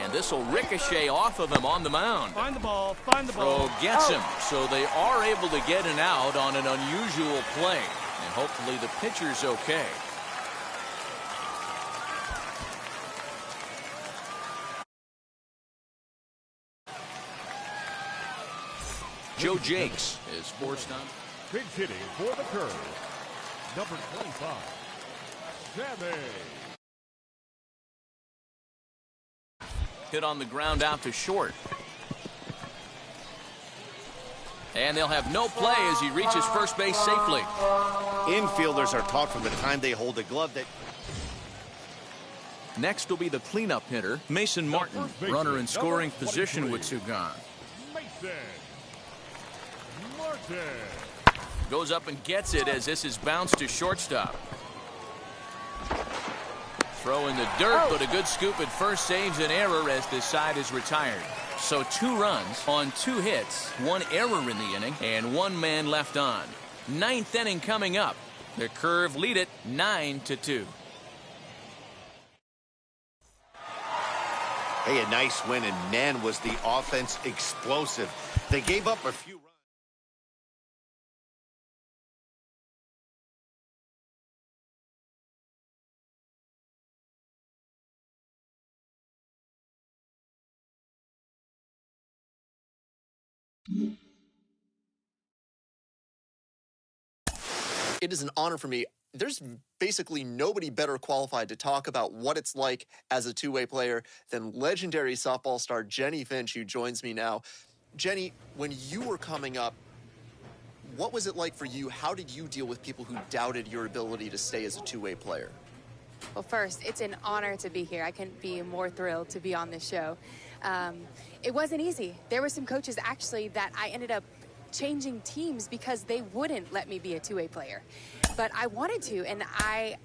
And this will ricochet off of him on the mound. Find the ball, find the ball. Throw gets him, so they are able to get an out on an unusual play. And hopefully the pitcher's okay. Joe Jakes is forced on. Pitch hitting for the curve. Number 25, Sammy. Hit on the ground out to short. And they'll have no play as he reaches first base safely. Infielders are taught from the time they hold a glove that... Next will be the cleanup hitter, Mason Martin. Runner in scoring position with two gone. Mason Martin. Goes up and gets it as this is bounced to shortstop. Throw in the dirt, but a good scoop at first saves an error as this side is retired. So 2 runs on 2 hits, 1 error in the inning, and 1 man left on. 9th inning coming up. The Curve lead it 9-2. Hey, a nice win, and man, was the offense explosive. They gave up a few runs. It is an honor for me. There's basically nobody better qualified to talk about what it's like as a two-way player than legendary softball star Jenny Finch, who joins me now. Jenny, when you were coming up, what was it like for you? How did you deal with people who doubted your ability to stay as a two-way player? Well, first, it's an honor to be here. I couldn't be more thrilled to be on this show. It wasn't easy. There were some coaches, actually, that I ended up changing teams because they wouldn't let me be a two-way player. But I wanted to, and I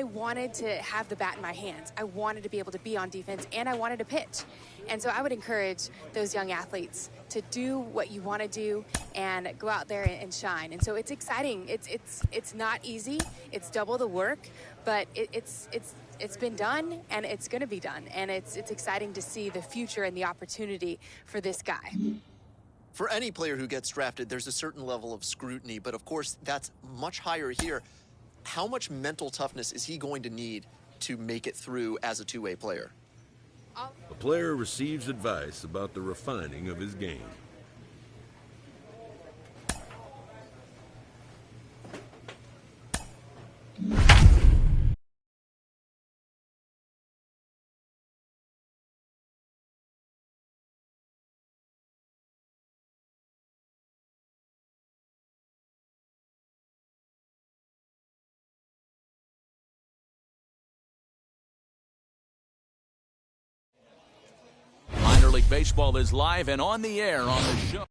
wanted to have the bat in my hands. I wanted to be able to be on defense, and I wanted to pitch. And so I would encourage those young athletes to do what you want to do and go out there and shine. And so it's exciting. It's not easy. It's double the work, but it's been done, and it's going to be done. And it's exciting to see the future and the opportunity for this guy. For any player who gets drafted, there's a certain level of scrutiny, but of course that's much higher here. How much mental toughness is he going to need to make it through as a two-way player? A player receives advice about the refining of his game. Minor League Baseball is live and on the air on the show.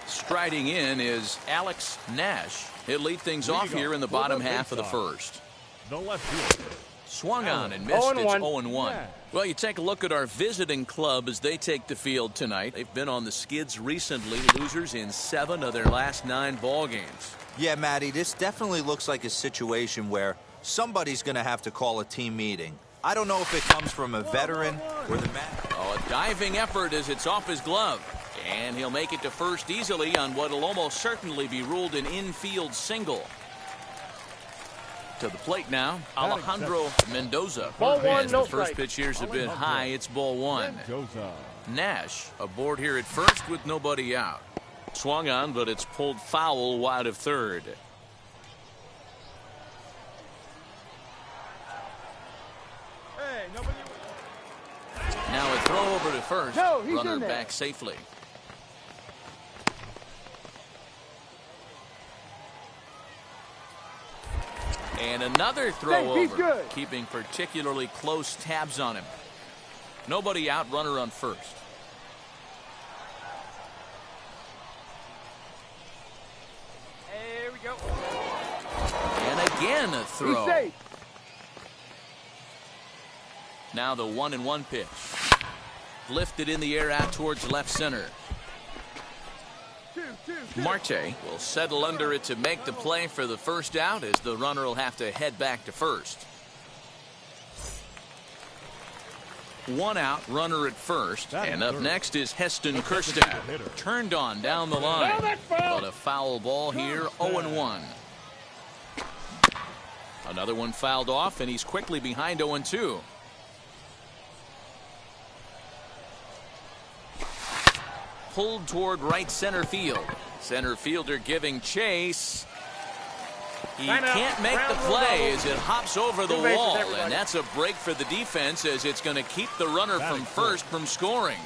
Striding in is Alex Nash. He'll lead things off here in the bottom half of the first. The left fielder. Swung on and missed. It's 0-1. Well, you take a look at our visiting club as they take the field tonight. They've been on the skids recently, losers in 7 of their last 9 ball games. Yeah, Matty, this definitely looks like a situation where somebody's going to have to call a team meeting. I don't know if it comes from a veteran or the man. Oh, a diving effort as it's off his glove. And he'll make it to first easily on what will almost certainly be ruled an infield single. To the plate now, Alejandro Mendoza. Ball one, no the first strike. pitch here's a bit high. It's ball 1. Mendoza. Nash aboard here at first with nobody out. Swung on, but it's pulled foul wide of third. Now a throw over to first. Runner back safely. And another throw over, keeping particularly close tabs on him. Nobody out, runner on first. There we go. And again a throw. Now the 1-1 pitch. Lifted in the air out towards left center. Marte will settle under it to make the play for the first out as the runner will have to head back to first. One out, runner at first. And up next is Heston Kjerstad. Turned on down the line. But a foul ball here, 0-1. Another one fouled off, and he's quickly behind 0-2. Pulled toward right center field. Center fielder giving chase. He can't make the play as it hops over the wall, and that's a break for the defense as it's going to keep the runner from first from scoring.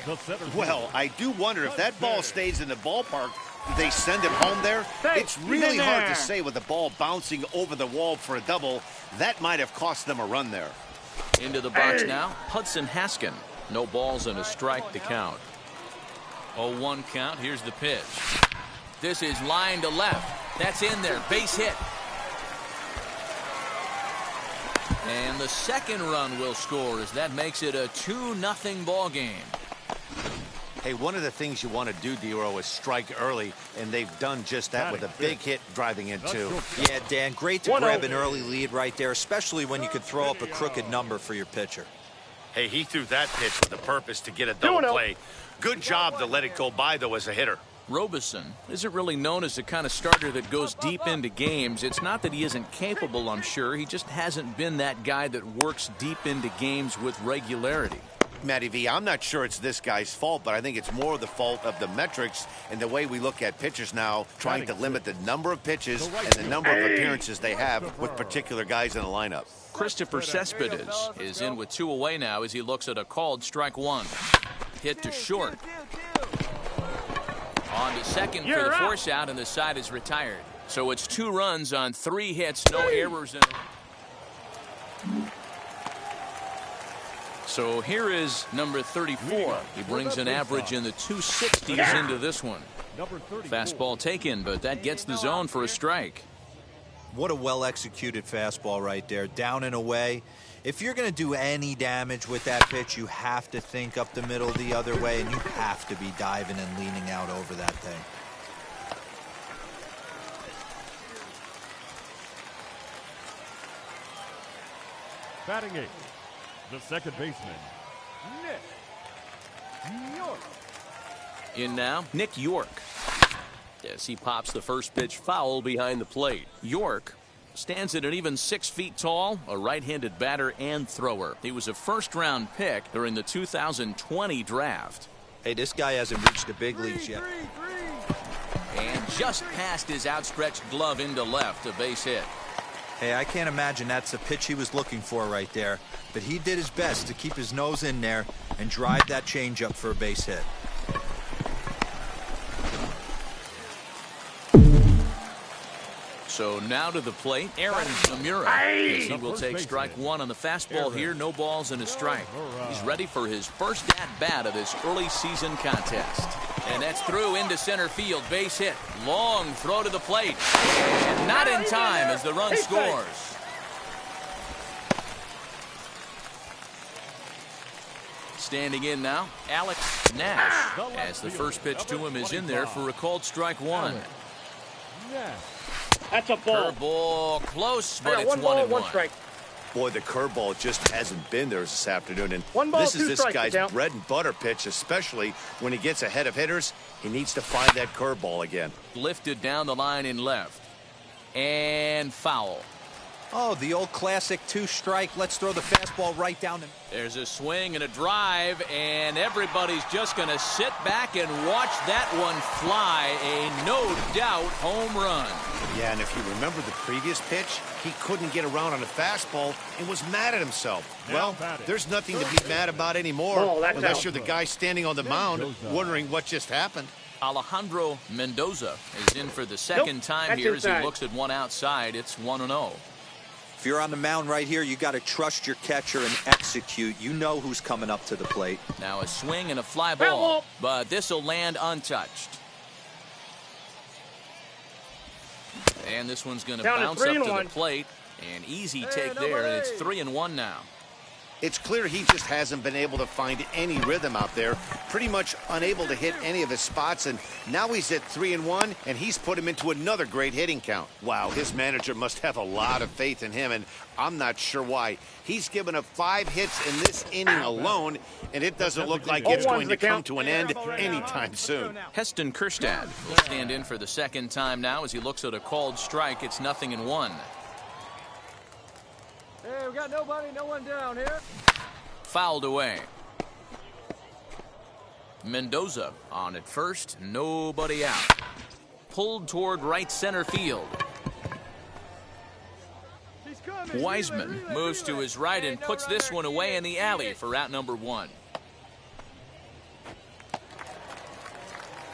Well, I do wonder if that ball stays in the ballpark, do they send him home there? It's really hard to say with the ball bouncing over the wall for a double. That might have cost them a run there. Into the box now, Hudson Haskin. No balls and a strike to count. 0-1 count. Here's the pitch. This is line to left. That's in there. Base hit. And the second run will score as that makes it a 2-0 ball game. Hey, one of the things you want to do, Dero, is strike early, and they've done just that with a big hit driving in two. Yeah, Dan, great to grab an early lead right there, especially when you could throw up a crooked number for your pitcher. Hey, he threw that pitch with a purpose to get a double play. Good job to let it go by, though, as a hitter. Robeson isn't really known as the kind of starter that goes deep into games. It's not that he isn't capable, I'm sure. He just hasn't been that guy that works deep into games with regularity. Matty V, I'm not sure it's this guy's fault, but I think it's more the fault of the metrics and the way we look at pitchers now, trying to limit the number of pitches and the number of appearances they have with particular guys in the lineup. Christopher Cespedes is in with 2 away now as he looks at a called strike one. Hit to short. On to second for the force out, and the side is retired. So it's 2 runs on 3 hits, no errors in. So here is number 34. He brings an average in the 260s into this one. Fastball taken, but that gets the zone for a strike. What a well-executed fastball right there, down and away. If you're going to do any damage with that pitch, you have to think up the middle the other way, and you have to be diving and leaning out over that thing. Batting 8, the second baseman, Nick York. In now, Nick York. As he pops the first pitch foul behind the plate. York stands at an even 6 feet tall, a right-handed batter and thrower. He was a first-round pick during the 2020 draft. Hey, this guy hasn't reached the big leagues yet. And just past his outstretched glove into left, a base hit. Hey, I can't imagine that's the pitch he was looking for right there, but he did his best to keep his nose in there and drive that changeup for a base hit. So now to the plate, Aaron Zamura. As he will take strike one on the fastball here, no balls and a strike. He's ready for his first at-bat of this early season contest. And that's through into center field, base hit. Long throw to the plate. And not in time as the run scores. Standing in now, Alex Nash. As the first pitch to him is in there for a called strike one. That's a ball. Curveball close, but it's 1 ball, 1 1-1. strike. Boy, the curveball just hasn't been there this afternoon, and 1 ball, this 2 is this strikes, guy's count. bread and butter pitch, especially when he gets ahead of hitters. He needs to find that curveball again. Lifted down the line in left. And foul. Oh, the old classic 2-strike. Let's throw the fastball right down. There's a swing and a drive, and everybody's just going to sit back and watch that one fly. A no-doubt home run. Yeah, and if you remember the previous pitch, he couldn't get around on a fastball and was mad at himself. Well, there's nothing to be mad about anymore unless you're the guy standing on the mound wondering what just happened. Alejandro Mendoza is in for the second time here as he looks at one outside. It's 1-0. If you're on the mound right here, you got to trust your catcher and execute. You know who's coming up to the plate. Now a swing and a fly ball, but this will land untouched. And this one's going to bounce up to the plate. An easy take there, and it's 3-1 now. It's clear he just hasn't been able to find any rhythm out there, pretty much unable to hit any of his spots, and now he's at 3-1, and he's put him into another great hitting count. Wow, his manager must have a lot of faith in him, and I'm not sure why. He's given up 5 hits in this inning alone, and it doesn't look like it's going to come to an end anytime soon. Heston Kjerstad will stand in for the second time now as he looks at a called strike. It's 0-1. Hey, we got nobody, no one down here. Fouled away. Mendoza on at first, nobody out. Pulled toward right center field. Wiseman moves to his right and puts this one away in the alley for out number 1.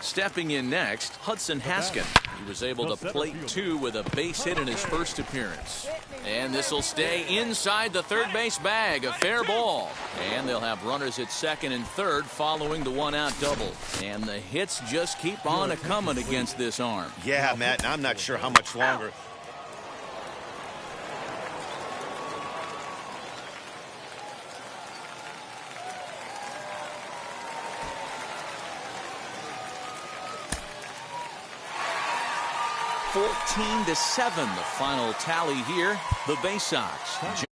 Stepping in next, Hudson Haskin. He was able to plate 2 with a base hit in his first appearance. And this will stay inside the third base bag. A fair ball. And they'll have runners at second and third following the 1-out double. And the hits just keep on a-coming against this arm. Yeah, Matt, and I'm not sure how much longer. (14-7) the final tally here. The Bay Sox